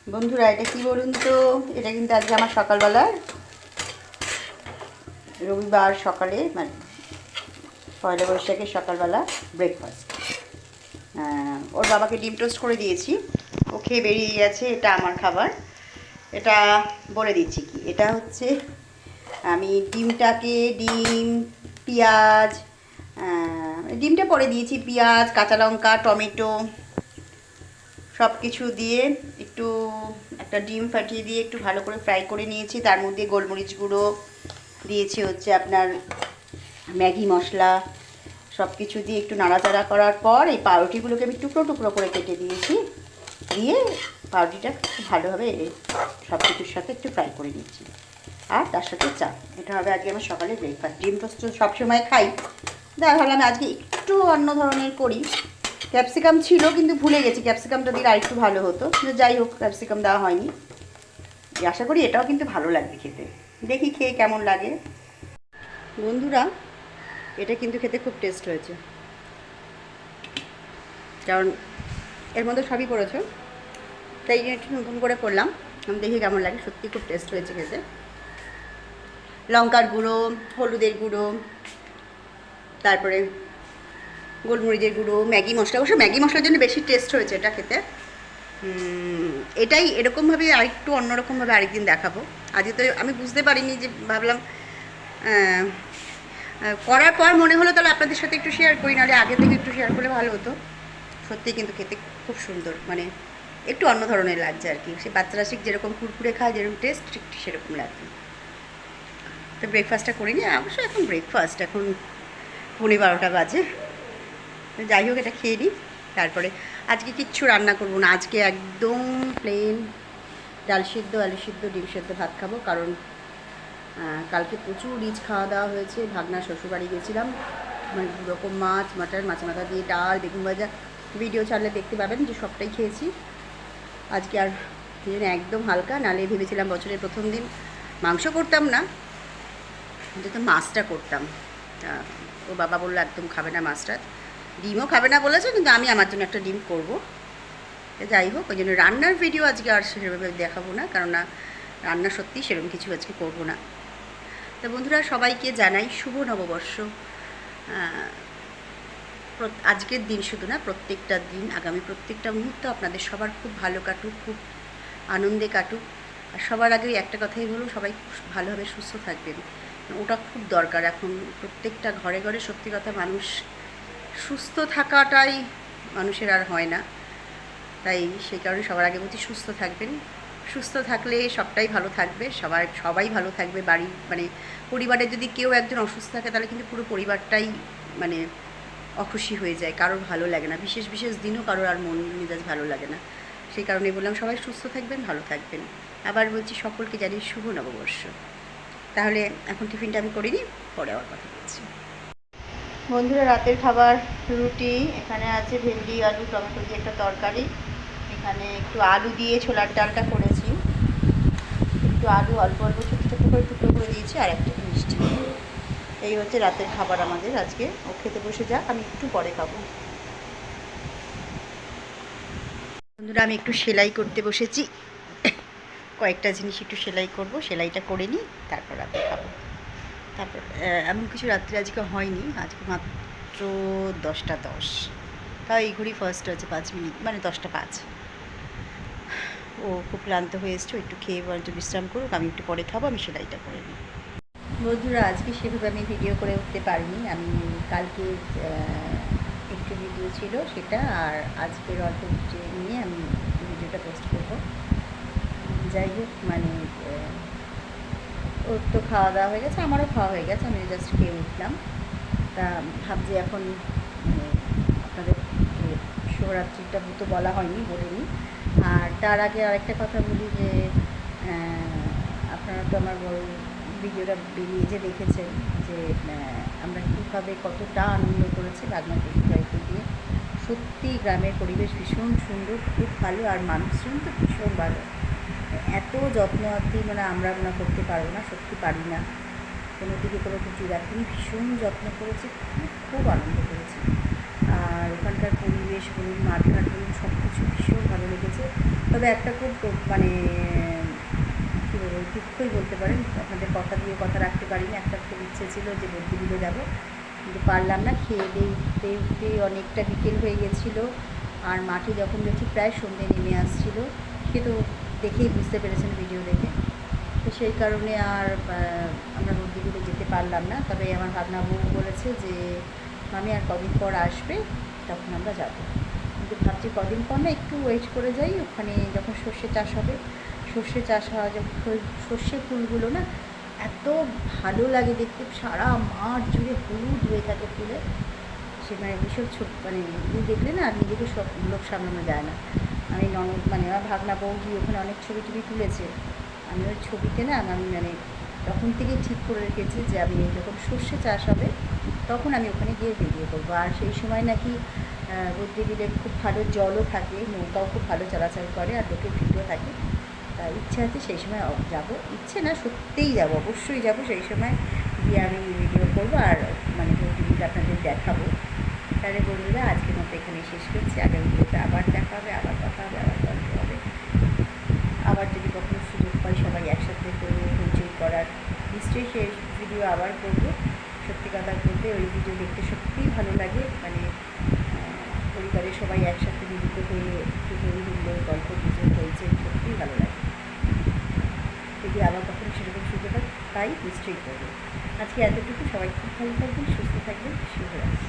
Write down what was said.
বন্ধুরা এটা কি বলুন তো, এটা কিন্তু আজকে আমার সকালবেলার রবিবার সকালে মানে পয়লা বৈশাখের সকালবেলা ব্রেকফাস্ট। ওর বাবাকে ডিম টোস্ট করে দিয়েছি, ও খেয়ে বেরিয়ে গেছে। এটা আমার খাবার। এটা বলে দিচ্ছি কি, এটা হচ্ছে আমি ডিম, পেঁয়াজ, ডিমটা পরে দিয়েছি, পেঁয়াজ, কাঁচা লঙ্কা, টমেটো সব কিছু দিয়ে একটু একটা ডিম ফাটিয়ে দিয়ে একটু ভালো করে ফ্রাই করে নিয়েছি। তার মধ্যে গোলমরিচ গুঁড়ো দিয়েছি, হচ্ছে আপনার ম্যাগি মশলা, সব কিছু দিয়ে একটু নাড়াচাড়া করার পর এই পাউরুটিগুলোকে আমি টুকরো টুকরো করে কেটে দিয়েছি, দিয়ে পাউরুটিটা খুব ভালোভাবে সব কিছুর সাথে একটু ফ্রাই করে নিচ্ছি। আর তার সাথে চা। এটা হবে আজকে আমার সকালে ব্রেকফাস্ট। ডিম টোস্ট সবসময় খাই, দেখা ভাবলাম আজকে একটু অন্য ধরনের করি। ক্যাপসিকাম ছিল কিন্তু ভুলে গেছি, ক্যাপসিকামটা দিলে আর একটু ভালো হতো, কিন্তু যাই হোক ক্যাপসিকাম দেওয়া হয়নি। আশা করি এটাও কিন্তু ভালো লাগবে খেতে, দেখি খেয়ে কেমন লাগে। বন্ধুরা এটা কিন্তু খেতে খুব টেস্ট হয়েছে, কারণ এর মধ্যে সবই পড়েছে, তাই একটু নতুন করে করলাম, আমি দেখি কেমন লাগে। সত্যি খুব টেস্ট হয়েছে খেতে। লঙ্কার গুঁড়ো, হলুদের গুঁড়ো, তারপরে গোলমরিচের গুঁড়ো, ম্যাগি মশলা, অবশ্য ম্যাগি মশলার জন্য বেশি টেস্ট হয়েছে এটা খেতে। এটাই এরকমভাবে আরেকটু অন্যরকমভাবে আরেকদিন দেখাবো। আজকে তো আমি বুঝতে পারিনি, যে ভাবলাম করার পর মনে হলো তাহলে আপনাদের সাথে একটু শেয়ার করি, নাহলে আগে থেকে একটু শেয়ার করলে ভালো হতো। সত্যি কিন্তু খেতে খুব সুন্দর, মানে একটু অন্য ধরনের লাগছে আর কি। সে বাচ্চারা শিখ যেরকম কুরকুরে খায়, যেরকম টেস্ট ঠিক সেরকম লাগছে। তো ব্রেকফাস্টটা করিনি, অবশ্য এখন ব্রেকফাস্ট এখন 11:30 বাজে। যাই হোক এটা খেয়ে নিই, তারপরে আজকে কিচ্ছু রান্না করবো না। আজকে একদম প্লেন ডাল সিদ্ধ, আলু সিদ্ধ, ডিম সিদ্ধ ভাত খাবো। কারণ কালকে প্রচুর রিচ খাওয়া দাওয়া হয়েছে। ভাগনার শ্বশুরবাড়ি গেছিলাম, মানে দুরকম মাছ, মাটন, মাছ মাথা দিয়ে ডাল, বেগুন ভাজা, ভিডিও ছাড়লে দেখতে পাবেন যে সবটাই খেয়েছি। আজকে আর একদম হালকা, নালে ভেবেছিলাম বছরের প্রথম দিন মাংস করতাম না, অন্তত মাছটা করতাম। ও বাবা বললো একদম খাবে না মাছটা, ডিমও খাবে না বলেছে, কিন্তু আমি আমার জন্য একটা ডিম করবো। যাই হোক, ওই জন্য রান্নার ভিডিও আজকে আর সেভাবে দেখাবো না, কেননা রান্না সত্যি সেরকম কিছু আজকে করবো না। তো বন্ধুরা সবাইকে জানাই শুভ নববর্ষ। আজকের দিন শুধু না, প্রত্যেকটা দিন, আগামী প্রত্যেকটা মুহূর্ত আপনাদের সবার খুব ভালো কাটুক, খুব আনন্দে কাটুক। আর সবার আগে একটা কথাই বলবো, সবাই খুব ভালোভাবে সুস্থ থাকবেন, ওটা খুব দরকার এখন প্রত্যেকটা ঘরে ঘরে। সত্যি কথা, মানুষ সুস্থ থাকাটাই মানুষের আর হয় না, তাই সেই কারণে সবার আগে বলছি সুস্থ থাকবেন। সুস্থ থাকলে সবটাই ভালো থাকবে, সবাই ভালো থাকবে। বাড়ি মানে পরিবারে যদি কেউ একজন অসুস্থ থাকে, তাহলে কিন্তু পুরো পরিবারটাই মানে অখুশি হয়ে যায়, কারোর ভালো লাগে না। বিশেষ বিশেষ দিনও কারোর আর মন মেজাজ ভালো লাগে না। সেই কারণে বললাম সবাই সুস্থ থাকবেন, ভালো থাকবেন। আবার বলছি সকলকে জানি শুভ নববর্ষ। তাহলে এখন টিফিনটা আমি করিনি, পরে আবার কথা বলছি। বন্ধুরা রাতের খাবার রুটি, এখানে আছে ভেন্ডি আলু টমেটো দিয়ে একটা তরকারি, এখানে একটু আলু দিয়ে ছোলার ডালটা করেছি, একটু আলু অল্প অল্প ছোটো ছোটো করে টুকরো করে দিয়েছি, আর একটা মিষ্টি। এই হচ্ছে রাতের খাবার আমাদের আজকে। ও খেতে বসে যাক, আমি একটু পরে খাবো। বন্ধুরা আমি একটু সেলাই করতে বসেছি, কয়েকটা জিনিস একটু সেলাই করব, সেলাইটা করে নিই, তারপর রাতে খাবো। তারপর এমন কিছু রাত্রে আজকে হয়নি, আজকে মাত্র 10:10, তাও এই ঘড়ি ফার্স্ট হয়েছে 5 মিনিট, মানে 10:05। ও খুব ক্লান্ত হয়ে এসছে, একটু খেয়ে একটু বিশ্রাম করুক, আমি একটু পরে খাবো, আমি সেলাইটা করে নিই। বন্ধুরা আজকে সেভাবে আমি ভিডিও করে উঠতে পারিনি, আমি কালকে একটু ভিডিও ছিল সেটা, আর আজকের অল্প নিয়ে আমি ভিডিওটা পোস্ট করবো। যাই হোক, মানে ওর তো খাওয়া দাওয়া হয়ে গেছে, আমারও খাওয়া হয়ে গেছে, আমি জাস্ট খেয়ে উঠলাম। তা ভাবছি এখন আপনাদের শিবরাত্রিটা তো বলা হয়নি, বলিনি। আর তার আগে আরেকটা কথা বলি, যে আপনারা তো আমার বড় ভিডিওটা বেরিয়ে যে দেখেছেন, যে আমরা কীভাবে কতটা আনন্দ করেছি বাগমা বাড়িতে দিয়ে। সত্যি গ্রামের পরিবেশ ভীষণ সুন্দর, খুব ভালো, আর মানুষজন তো ভীষণ ভালো। এত যত্ন আত্মি মানে আমরা করতে পারবো না, সত্যি পারি না। কোনো দিকে কোনো কিছু রাখিনি, ভীষণ যত্ন করেছি, খুব খুব আনন্দ করেছি। আর ওখানকার পরিবেশ বলুন, মাঠঘাট বলুন, সব কিছু ভীষণ ভালো লেগেছে। তবে একটা খুব মানে কী বলবো, দুঃখই বলতে পারেন, আপনাদের কথা দিয়ে কথা রাখতে পারিনি। একটা খুব ইচ্ছে ছিল যে বদ্যিবিলে যাবো, কিন্তু পারলাম না। খেয়ে দিয়ে উঠতে উঠতে অনেকটা বিকেল হয়ে গেছিলো, আর মাঠে যখন দেখি প্রায় সন্ধ্যে নেমে আসছিলো। সে তো দেখেই বুঝতে পেরেছেন ভিডিও দেখে। তো সেই কারণে আর আমরা বদ্যিবিলে যেতে পারলাম না। তবে আমার ভাবনা বউ বলেছে যে মামি আর কদিন পর আসবে, তখন আমরা যাবো। কিন্তু ভাবছি কদিন পর না একটু ওয়েট করে যাই। ওখানে যখন সর্ষে চাষ হবে, সর্ষে চাষ হওয়া যখন সর্ষে ফুলগুলো না এত ভালো লাগে দেখতে, সারা মাঠ জুড়ে হলুদ হয়ে থাকে ফুলে। সে মানে ভীষণ মানে দেখলে না নিজেকে সব লোক সামলানো যায় না। আমি ননদ মানে আমার ভাগনা বৌদি ওখানে অনেক ছবি টবি তুলেছে। আমি ওই ছবিতে না আমি মানে তখন থেকেই ঠিক করে রেখেছি যে আমি যখন সর্ষে চাষ হবে তখন আমি ওখানে গিয়ে ভিডিও করবো। আর সেই সময় নাকি বদ্যিবিলে খুব ভালো জলও থাকে, নৌকাও খুব ভালো চলাচল করে, আর লোকের ভিড়ও থাকে। তা ইচ্ছে আছে সেই সময় যাব, ইচ্ছে না সত্যিই যাব, অবশ্যই যাব। সেই সময় গিয়ে আমি ভিডিও করবো আর মানে বদ্যিবিল আপনাদের দেখাবো। তাহলে বন্ধুরা আজকের মতো এখানেই শেষ করছি। আগামী ভিডিওতে আবার দেখা হবে, আবার কথা হবে, আবার গল্প হবে। আবার যদি কখনো সুযোগ পাই সবাই একসাথে হইচই করার, নিশ্চয়ই সেই ভিডিও আবার করবো। সত্যি কথা বলতে ওই ভিডিও দেখতে সত্যিই ভালো লাগে, মানে পরিবারের সবাই একসাথে মিলিত হয়ে একটু হই হুল্লোড় গল্প গুজব হয়েছে, সত্যিই ভালো লাগে। যদি আবার কখনো সেরকম সুযোগ পাই নিশ্চয়ই করবো। আজকে এতটুকু, সবাই খুব ভালো থাকবেন, সুস্থ থাকবেন, শুভরাত্রি।